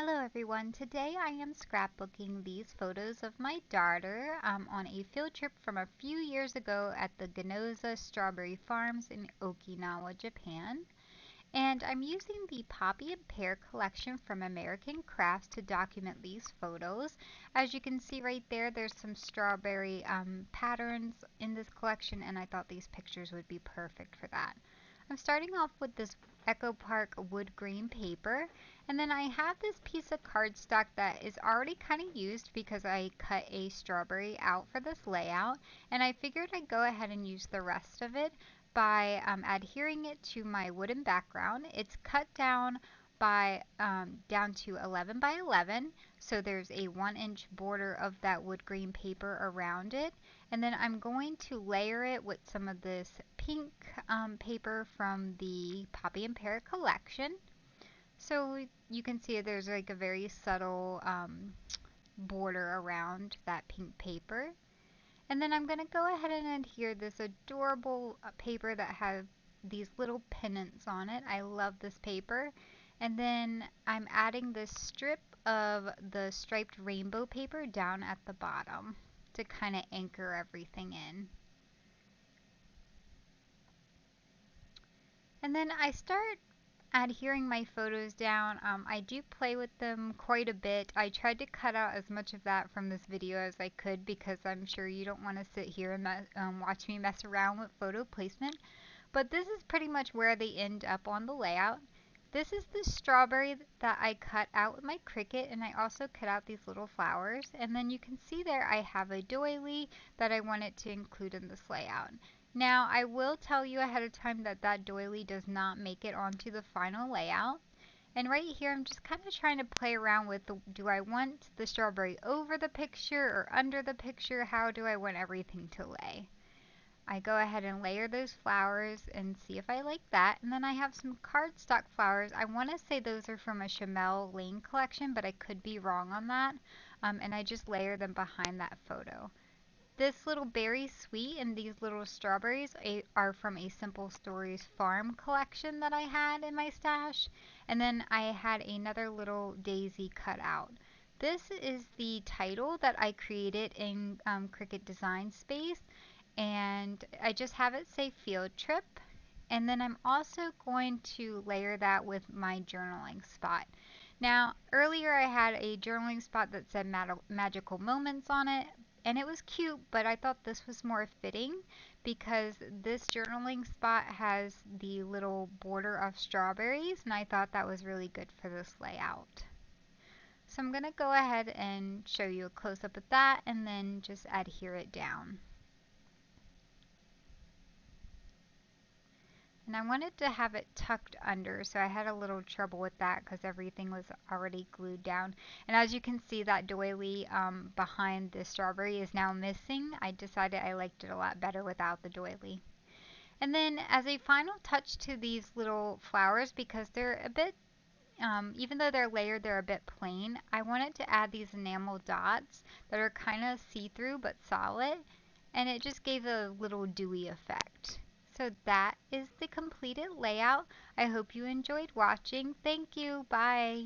Hello everyone, today I am scrapbooking these photos of my daughter on a field trip from a few years ago at the Ganoza Strawberry Farms in Okinawa, Japan. And I'm using the Poppy and Pear collection from American Crafts to document these photos. As you can see right there, there's some strawberry patterns in this collection, and I thought these pictures would be perfect for that. I'm starting off with this Echo Park wood grain paper, and then I have this piece of cardstock that is already kind of used because I cut a strawberry out for this layout, and I figured I'd go ahead and use the rest of it by adhering it to my wooden background. It's cut down by down to 11 by 11, so there's a 1-inch border of that wood grain paper around it, and then I'm going to layer it with some of this pink paper from the Poppy and Pear collection. So you can see there's like a very subtle border around that pink paper. And then I'm going to go ahead and adhere this adorable paper that has these little pennants on it. I love this paper. And then I'm adding this strip of the striped rainbow paper down at the bottom to kind of anchor everything in. And then I start adhering my photos down. I do play with them quite a bit. I tried to cut out as much of that from this video as I could because I'm sure you don't want to sit here and watch me mess around with photo placement. But this is pretty much where they end up on the layout. This is the strawberry that I cut out with my Cricut, and I also cut out these little flowers. And then you can see there I have a doily that I wanted to include in this layout. Now, I will tell you ahead of time that that doily does not make it onto the final layout. And right here, I'm just kind of trying to play around with do I want the strawberry over the picture or under the picture? How do I want everything to lay? I go ahead and layer those flowers and see if I like that. And then I have some cardstock flowers. I want to say those are from a Chamel Lane collection, but I could be wrong on that. And I just layer them behind that photo. This little berry sweet and these little strawberries are from a Simple Stories farm collection that I had in my stash. And then I had another little daisy cut out. This is the title that I created in Cricut Design Space, and I just have it say field trip. And then I'm also going to layer that with my journaling spot. Now, earlier I had a journaling spot that said magical moments on it, and it was cute, but I thought this was more fitting because this journaling spot has the little border of strawberries, and I thought that was really good for this layout. So I'm going to go ahead and show you a close-up of that and then just adhere it down. And I wanted to have it tucked under, so I had a little trouble with that because everything was already glued down. And as you can see, that doily behind the strawberry is now missing. I decided I liked it a lot better without the doily. And then as a final touch to these little flowers, because they're a bit, even though they're layered, they're a bit plain, I wanted to add these enamel dots that are kind of see-through but solid. And it just gave a little dewy effect. So that is the completed layout. I hope you enjoyed watching. Thank you. Bye.